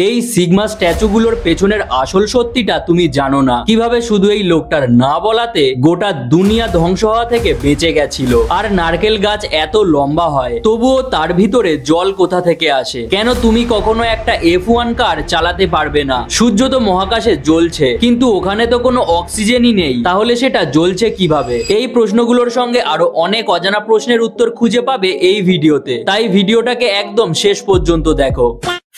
এই সিগমা স্ট্যাচুগুলোর পেছনের আসল সত্যিটা তুমি জানো না, কিভাবে শুধু এই লোকটার না বলাতে গোটা দুনিয়া ধ্বংস হওয়া থেকে বেঁচে গেছিল। আর নারকেল গাছ এত লম্বা হয় তবুও তার ভিতরে জল কোথা থেকে আসে? কেন তুমি কখনো একটা F1 কার চালাতে পারবে না? সূর্য তো মহাকাশে জ্বলছে, কিন্তু ওখানে তো কোনো অক্সিজেনই নেই, তাহলে সেটা জ্বলছে কিভাবে? এই প্রশ্নগুলোর সঙ্গে আরো অনেক অজানা প্রশ্নের উত্তর খুঁজে পাবে এই ভিডিওতে, তাই ভিডিওটাকে একদম শেষ পর্যন্ত দেখো।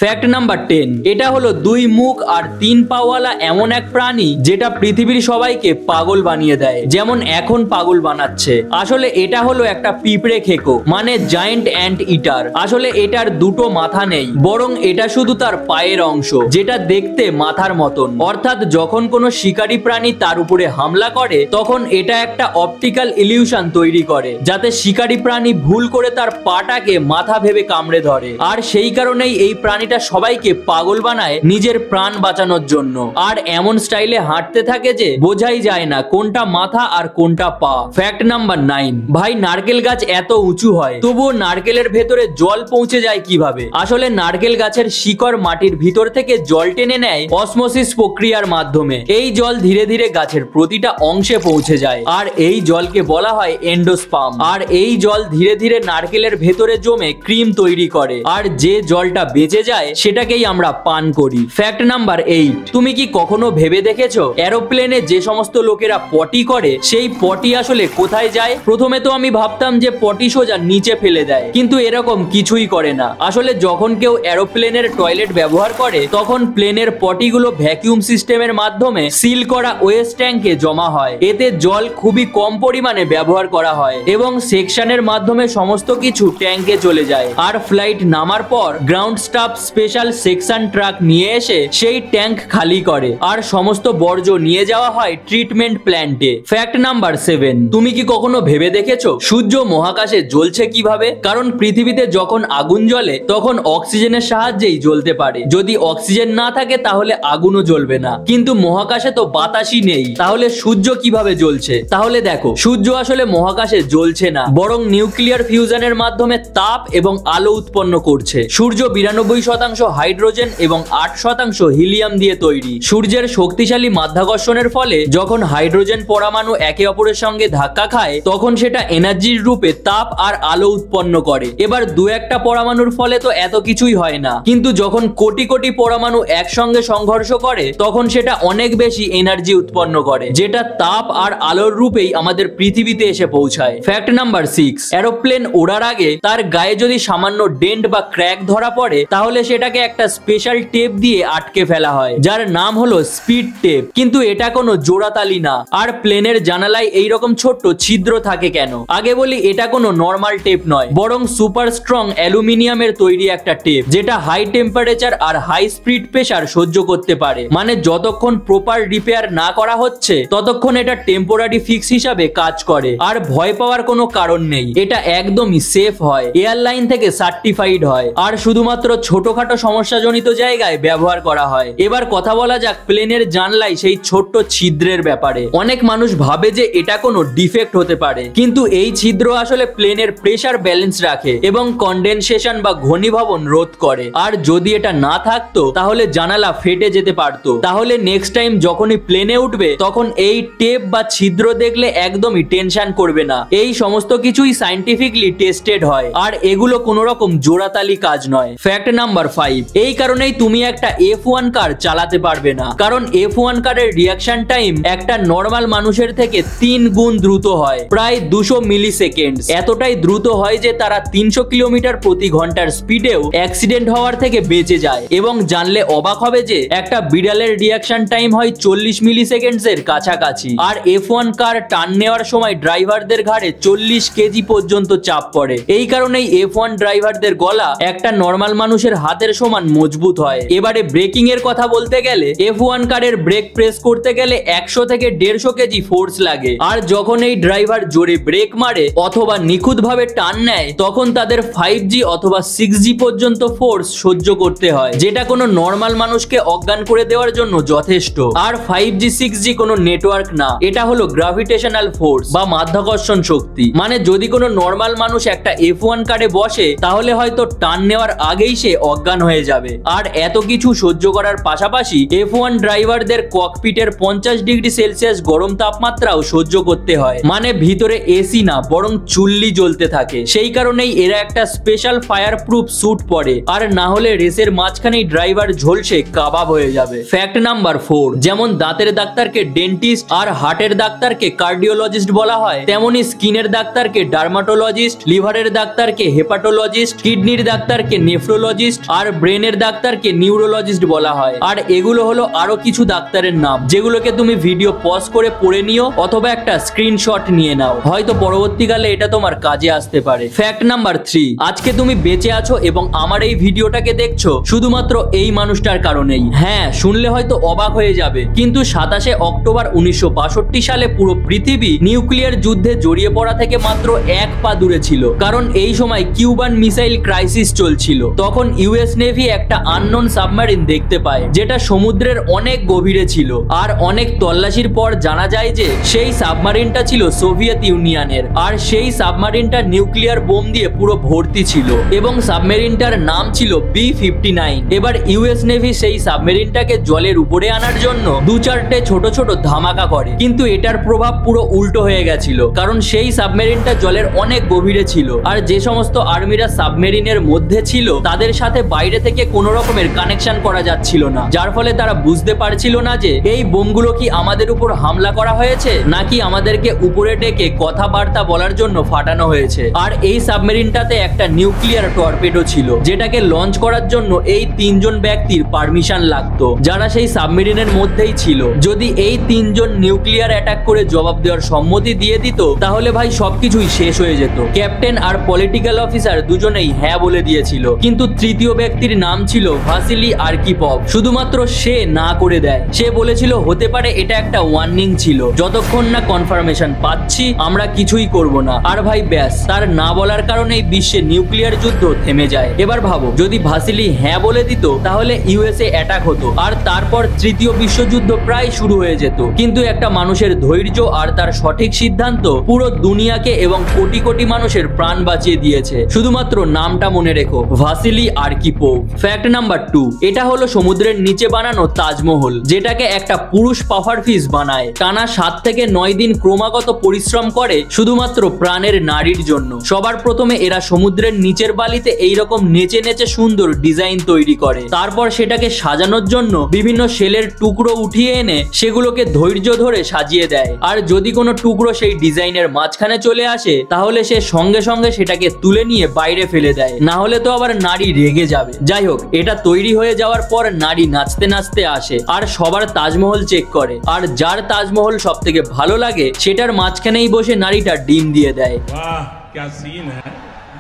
ফ্যাক্ট নাম্বার 10, এটা হলো 2 মুখ আর 3 পাওয়ালা এমন এক প্রাণী যেটা পৃথিবীর সবাইকে পাগল বানিয়ে দেয়, যেমন এখন পাগল বানাচ্ছে। আসলে এটা হলো একটা পিঁপড়ে খেকো, মানে জায়ান্ট অ্যান্ট ইটার। আসলে এটার দুটো মাথা নেই, বরং এটা শুধু তার পায়ের অংশ, যেটা দেখতে মাথার মতন। অর্থাৎ যখন কোনো শিকারী প্রাণী তার উপরে হামলা করে তখন এটা একটা অপটিক্যাল ইলিউশন তৈরি করে, যাতে শিকারী প্রাণী ভুল করে তার পাটাকে মাথা ভেবে কামড়ে ধরে। আর সেই কারণেই এই প্রাণী সবাইকে পাগল বানায় নিজের প্রাণ বাঁচানোর জন্য, আর এমন স্টাইলে হাঁটতে থাকে যে বোঝাই যায় না কোনটা মাথা আর কোনটা পা। ফ্যাক্ট নাম্বার 9, ভাই নারকেল গাছ এত উঁচু হয় তবুও নারকেলের ভেতরে জল পৌঁছে যায় কিভাবে? আসলে নারকেল গাছের শিকড় মাটির ভিতর থেকে জল টেনে নেয় অসমোসিস প্রক্রিয়ার মাধ্যমে। এই জল ধীরে ধীরে গাছের প্রতিটা অংশে পৌঁছে যায়, আর এই জলকে বলা হয় এন্ডোস্পার্ম। আর এই জল ধীরে ধীরে নারকেলের ভেতরে জমে ক্রিম তৈরি করে, আর যে জলটা বেঁচে যায় সেটাকেই আমরা পান করি। ফ্যাক্ট নাম্বার 8, তুমি কি কখনো ভেবে দেখেছো এরোপ্লেনে যে সমস্ত লোকেরা পটি করে সেই পটি আসলে কোথায় যায়? প্রথমে তো আমি ভাবতাম যে পটি সোজা নিচে ফেলে দেয়, কিন্তু এরকম কিছুই করে না। আসলে যখন কেউ এরোপ্লেনের টয়লেট ব্যবহার করে তখন প্লেনের পটিগুলো ভ্যাকিউম সিস্টেমের মাধ্যমে সিল করা ওয়েস্ট ট্যাঙ্কে জমা হয়। এতে জল খুবই কম পরিমাণে ব্যবহার করা হয় এবং সেকশনের মাধ্যমে সমস্ত কিছু ট্যাঙ্কে চলে যায়। আর ফ্লাইট নামার পর ground staff special section truck নিয়ে এসে সেই ট্যাঙ্ক খালি করে, আর সমস্ত বর্জ্য নিয়ে যাওয়া হয় ট্রিটমেন্ট প্ল্যান্টে। ফ্যাক্ট নাম্বার 7, তুমি কি কখনো ভেবে দেখেছো সূর্য মহাকাশে জ্বলছে কিভাবে? কারণ পৃথিবীতে যখন আগুন জ্বলে তখন অক্সিজেনের সাহায্যেই জ্বলতে পারে। যদি অক্সিজেন না থাকে তাহলে আগুনও জ্বলবে না, কিন্তু মহাকাশে তো বাতাসই নেই, তাহলে সূর্য কিভাবে জ্বলছে? তাহলে দেখো, সূর্য আসলে মহাকাশে জ্বলছে না, বরং নিউক্লিয়ার ফিউশনের মাধ্যমে তাপ এবং আলো উৎপন্ন করছে। সূর্য 92% হাইড্রোজেন এবং 8% হিলিয়াম দিয়ে তৈরি। সূর্যের শক্তিশালী মাধ্যাকর্ষণের ফলে যখন হাইড্রোজেন পরমাণু একে অপরের সঙ্গে ধাক্কা খায় তখন সেটা এনার্জির রূপে তাপ আর আলো উৎপন্ন করে। এবার দু একটা পরমাণুর ফলে তো এত কিছুই হয় না, কিন্তু যখন কোটি কোটি পরমাণু একসঙ্গে সংঘর্ষ করে তখন সেটা অনেক বেশি এনার্জি উৎপন্ন করে, যেটা তাপ আর আলোর রূপেই আমাদের পৃথিবীতে এসে পৌঁছায়। ফ্যাক্ট নাম্বার 6, এরোপ্লেন ওড়ার আগে তার গায়ে যদি সামান্য ডেন্ট বা ক্র্যাক ধরা পড়ে তাহলে সেটাকে একটা স্পেশাল টেপ দিয়ে আটকে ফেলা হয়, যার নাম হলো স্পিড টেপ। কিন্তু এটা কোনো জোড়াতালি না। আর প্লেনের জানালায় এইরকম ছোট্ট ছিদ্র থাকে কেন? আগে বলি, এটা কোনো নর্মাল টেপ নয়, বরং সুপার স্ট্রং অ্যালুমিনিয়ামের তৈরি একটা টেপ, যেটা হাই টেম্পারেচার আর হাই স্পিড প্রেসার সহ্য করতে পারে। মানে যতক্ষণ প্রপার রিপেয়ার না করা হচ্ছে ততক্ষণ এটা টেম্পোরারি ফিক্স হিসাবে কাজ করে। আর ভয় পাওয়ার কোনো কারণ নেই, এটা একদমই সেফ হয়, এয়ারলাইন থেকে সার্টিফাইড হয়, আর শুধুমাত্র ছোটখাটো সমস্যাজনিত জায়গায় ব্যবহার করা হয়। এবার কথা বলা যাক প্লেনের জানলায় সেই ছোট্ট ছিদ্রের ব্যাপারে। অনেক মানুষ ভাবে যে এটা কোনো ডিফেক্ট হতে পারে, কিন্তু এই ছিদ্র আসলে প্লেনের প্রেসার ব্যালেন্স রাখে এবং কনডেনসেশন বা ঘনীভবন রোধ করে। আর যদি এটা না থাকতো তাহলে জানালা ফেটে যেতে পারতো। তাহলে নেক্সট টাইম যখনই প্লেনে উঠবে তখন এই টেপ বা ছিদ্র দেখলে একদমই টেনশন করবে না। এই সমস্ত কিছুই সায়েন্টিফিকলি টেস্টেড হয়, আর এগুলো কোনো রকম জোড়াতালি কাজ নয়। ফ্যাক্ট নাম্বার 5, এই কারণেই তুমি একটা F1 কার চালাতে পারবে না, কারণ F1 কারের রিঅ্যাকশন টাইম একটা নরমাল মানুষের থেকে 3 গুণ দ্রুত হয়, প্রায় 200 মিলি সেকেন্ড। এতটাই দ্রুত হয় যে তারা 300 কিলোমিটার প্রতি ঘন্টার স্পিডেও অ্যাক্সিডেন্ট হওয়ার থেকে বেঁচে যায়। এবং জানলে অবাক হবে যে একটা বিড়ালের রিঅ্যাকশন টাইম হয় 40 মিলি সেকেন্ডসের কাছাকাছি। আর F1 কার টার্ন নেওয়ার সময় ড্রাইভারদের ঘাড়ে 40 কেজি পর্যন্ত চাপ পড়ে। এই কারণেই F1 ড্রাইভারদের গলা একটা নরমাল মানুষের হাতের সমান মজবুত হয়। এবারে ব্রেকিং এর কথা বলতে গেলে F1 কারের ব্রেক প্রেস করতে গেলে 100 থেকে 150 কেজি ফোর্স লাগে। আর যখন এই ড্রাইভার জোরে ব্রেক মারে অথবা নিখুঁতভাবে টার্ন নেয় তখন তাদের 5G অথবা 6G পর্যন্ত ফোর্স সহ্য করতে হয়, যেটা কোনো নরমাল মানুষকে অজ্ঞান করে দেওয়ার জন্য যথেষ্ট। আর 5G 6G কোনো নেটওয়ার্ক না, এটা হলো গ্র্যাভিটেশনাল ফোর্স বা মাধ্যাকর্ষণ শক্তি। মানে যদি কোনো নরমাল মানুষ একটা F1 কারে বসে তাহলে হয়তো টার্ন নেওয়ার আগেই সে অজ্ঞান হয়ে যাবে। আর এত কিছু সহ্য করার পাশাপাশি F1 ড্রাইভারদের ককপিটের 50 ডিগ্রি সেলসিয়াস গরম তাপমাত্রাও সহ্য করতে হয়, মানে ভিতরে এসি না বরং চুল্লি জ্বলতে থাকে। সেই কারণেই এরা একটা স্পেশাল ফায়ার প্রুফ স্যুট পরে, আর না হলে রেসের মাঝখানেই ড্রাইভার ঝলসে কাবাব হয়ে যাবে। ফ্যাক্ট নাম্বার 4, যেমন দাঁতের ডাক্তারকে ডেন্টিস্ট আর হার্টের ডাক্তারকে কার্ডিওলজিস্ট বলা হয়, তেমনি স্কিনের ডাক্তারকে ডার্মাটোলজিস্ট, লিভারের ডাক্তারকে হেপাটোলজিস্ট, কিডনির ডাক্তারকে নেফ্রোলজিস্ট আর ব্রেনের ডাক্তারকে নিউরোলজিস্ট বলা হয়। আর এগুলো হলো আরো কিছু ডাক্তারের নাম, যেগুলোকে তুমি ভিডিও পজ করে পড়ে নিও অথবা একটা স্ক্রিনশট নিয়ে নাও, হয়তো পরবর্তীকালে এটা তোমার কাজে আসতে পারে। ফ্যাক্ট নাম্বার 3, আজকে তুমি বেঁচে আছো এবং আমার এই ভিডিওটাকে দেখছো শুধুমাত্র এই মানুষটার কারণেই। হ্যাঁ, শুনলে হয়তো অবাক হয়ে যাবে, কিন্তু 27 অক্টোবর 1962 সালে পুরো পৃথিবী নিউক্লিয়ার যুদ্ধে জড়িয়ে পড়া থেকে মাত্র 1 পা দূরে ছিল, কারণ এই সময় কিউবান মিসাইল ক্রাইসিস চলছিল। তখন ইউএস নেভি একটা আননোন সাবমেরিন দেখতে পায়, যেটা সমুদ্রের অনেক গভীরে ছিল। আর অনেক তল্লাশির পর জানা যায় যে সেই সাবমেরিনটা ছিল সোভিয়েত ইউনিয়নের, আর সেই সাবমেরিনটা নিউক্লিয়ার বোম দিয়ে পুরো ভর্তি ছিল এবং সাবমেরিনটার নাম ছিল B-59। এবার ইউএস নেভি সেই সাবমেরিনটাকে জলের উপরে আনার জন্য 2-4টে ছোট ছোট ধামাকা করে, কিন্তু এটার প্রভাব পুরো উল্টো হয়ে গেছিল, কারণ সেই সাবমেরিনটা জলের অনেক গভীরে ছিল। আর যে সমস্ত আর্মিরা সাবমেরিনের মধ্যে ছিল তাদের সাথে বাইরে থেকে কোনো রকমের কানেকশন করা যাচ্ছিল না, যার ফলে তারা বুঝতে পারছিল না যে এই বোমগুলো কি আমাদের উপর হামলা করা হয়েছে নাকি আমাদেরকে উপরে ডেকে কথাবার্তা বলার জন্য ফাটানো হয়েছে। আর এই সাবমেরিনটাতে একটা নিউক্লিয়ার টর্পেডো ছিল, যেটাকে লঞ্চ করার জন্য এই 3 জন ব্যক্তির পারমিশন লাগতো, যারা সেই সাবমেরিনের মধ্যেই ছিল। যদি এই 3 জন নিউক্লিয়ার অ্যাটাক করে জবাব দেওয়ার সম্মতি দিয়ে দিত, তাহলে ভাই সবকিছুই শেষ হয়ে যেত। ক্যাপ্টেন আর পলিটিক্যাল অফিসার দুজনেই হ্যাঁ বলে দিয়েছিল, কিন্তু তৃতীয় ব্যক্তির নাম ছিল ভাসিলি আর্কিপভ। শুধুমাত্র সে না করে দেয়। সে বলেছিল হতে পারে এটা একটা ওয়ার্নিং ছিল, যতক্ষণ না কনফার্মেশন পাচ্ছি আমরা কিছুই করব না। আর ভাই ব্যাস, তার না বলার কারণেই বিশ্বে নিউক্লিয়ার যুদ্ধ থেমে যায়। এবার ভাবো, যদি ভাসিলি হ্যাঁ বলে দিত তাহলে ইউএসএ অ্যাটাক হতো, আর তারপর তৃতীয় বিশ্বযুদ্ধ প্রায় শুরু হয়ে যেত। কিন্তু একটা মানুষের ধৈর্য আর তার সঠিক সিদ্ধান্ত পুরো দুনিয়াকে এবং কোটি কোটি মানুষের প্রাণ বাঁচিয়ে দিয়েছে। শুধুমাত্র নামটা মনে রেখো, ভাসিলি আর্কিপভ। ফ্যাক্ট নাম্বার 2, এটা হলো সমুদ্রের নিচে বানানো তাজমহল, যেটাকে একটা পুরুষ পাফার ফিশ বানায়। টানা 7 থেকে 9 দিন ক্রমাগত পরিশ্রম করে শুধুমাত্র প্রাণের নারীর জন্য। সবার প্রথমে এরা সমুদ্রের নিচের বালিতে এইরকম নেচে নেচে সুন্দর ডিজাইন তৈরি করে, তারপর সেটাকে সাজানোর জন্য বিভিন্ন শেলের টুকরো উঠিয়ে এনে সেগুলোকে ধৈর্য ধরে সাজিয়ে দেয়। আর যদি কোনো টুকরো সেই ডিজাইনের মাঝখানে চলে আসে তাহলে সে সঙ্গে সঙ্গে সেটাকে তুলে নিয়ে বাইরে ফেলে দেয়, না হলে তো আবার নারী রেগে যাবে। যাই হোক, এটা তৈরি হয়ে যাওয়ার পর নারী নাচতে নাচতে আসে আর সবার তাজমহল চেক করে, আর যার তাজমহল সব থেকে ভালো লাগে সেটার মাঝখানেই বসে নারীটা ডিম দিয়ে দেয়। वाह क्या सीन है,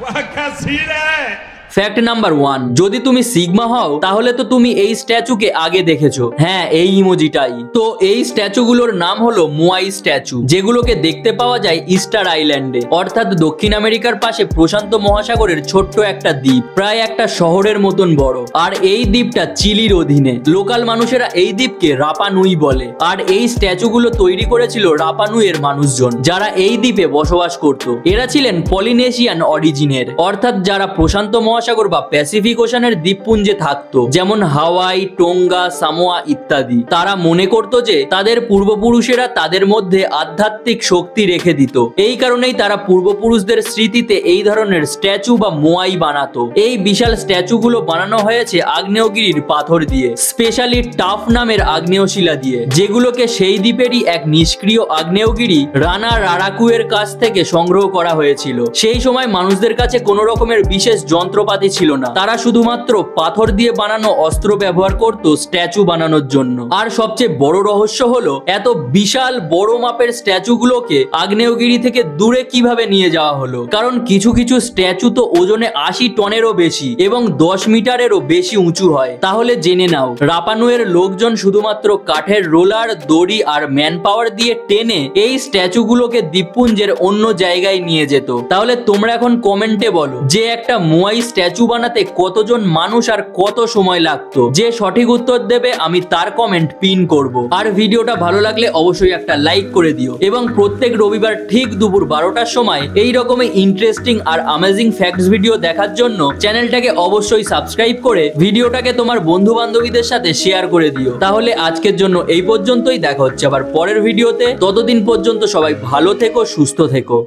वाह क्या सीन है। ফ্যাক্ট নাম্বার 1, যদি তুমি সিগমা হও তাহলে তো তুমি এই স্ট্যাচুকে আগে দেখেছো। হ্যাঁ, এই ইমোজিটাই। তো এই স্ট্যাচুগুলোর নাম হলো মোয়াই স্ট্যাচু, যেগুলোকে দেখতে পাওয়া যায় ইস্টার আইল্যান্ডে, অর্থাৎ দক্ষিণ আমেরিকার পাশে প্রশান্ত মহাসাগরের ছোট্ট একটা দ্বীপ, প্রায় একটা শহরের মতন বড়। আর এই দ্বীপটা চিলির অধীনে। লোকাল মানুষেরা এই দ্বীপকে রাপা নুই বলে। আর এই স্ট্যাচুগুলো তৈরি করেছিল রাপা নুইয়ের মানুষজন, যারা এই দ্বীপে বসবাস করত। এরা ছিলেন পলিনেশিয়ান অরিজিনের, অর্থাৎ যারা প্রশান্ত মহাসাগর বা প্যাসিফিক ওশানের দ্বীপপুঞ্জে থাকতো, যেমন হাওয়াই, টোঙ্গা, সামোয়া ইত্যাদি। তারা মনে করত যে তাদের পূর্বপুরুষেরা তাদের মধ্যে আধ্যাত্মিক শক্তি রেখে দিত। এই কারণেই তারা পূর্বপুরুষদের স্মৃতিতে এই ধরনের স্ট্যাচু বা মোয়াই বানাতো। এই বিশাল স্ট্যাচুগুলো বানানো হয়েছে আগ্নেয়গিরির পাথর দিয়ে, স্পেশালি টাফ নামের আগ্নেয়শিলা দিয়ে, যেগুলোকে সেই দ্বীপেরই এক নিষ্ক্রিয় আগ্নেয়গিরি রানা রারাকুয়ের কাছ থেকে সংগ্রহ করা হয়েছিল। সেই সময় মানুষদের কাছে কোনো রকমের বিশেষ যন্ত্রপাতি ছিল না, তারা শুধুমাত্র পাথর দিয়ে বানানো অস্ত্র ব্যবহার করত স্ট্যাচু বানানোর জন্য। আর সবচেয়ে বড় রহস্য হলো এত বিশাল বড় মাপের স্ট্যাচুগুলোকে আগ্নেয়গিরি থেকে দূরে কিভাবে নিয়ে যাওয়া হলো, কারণ কিছু কিছু স্ট্যাচু তো ওজনে 80 টনেরও বেশি এবং 10 মিটারেরও বেশি উঁচু হয়। তাহলে জেনে নাও, রাপা নুইয়ের লোকজন শুধুমাত্র কাঠের রোলার, দড়ি আর ম্যান পাওয়ার দিয়ে টেনে এই স্ট্যাচুগুলোকে দ্বীপপুঞ্জের অন্য জায়গায় নিয়ে যেত। তাহলে তোমরা এখন কমেন্টে বলো যে একটা মোয়াই স্ট্যাচু বানাতে কতজন মানুষ আর কত সময় লাগতো? যে সঠিক উত্তর দেবে আমি তার কমেন্ট পিন করব। আর ভিডিওটা ভালো লাগলে অবশ্যই একটা লাইক করে দিও এবং প্রত্যেক রবিবার ঠিক দুপুর 12টার সময় এই রকমই interesting are amazing facts video দেখার জন্য চ্যানেলটাকে অবশ্যই সাবস্ক্রাইব করে ভিডিওটাকে তোমার বন্ধু বান্ধবীদের সাথে শেয়ার করে দিও। তাহলে আজকের জন্য এই পর্যন্তই, দেখা হচ্ছে আবার পরের ভিডিওতে। ততদিন পর্যন্ত সবাই ভালো থেকো, সুস্থ থেকো।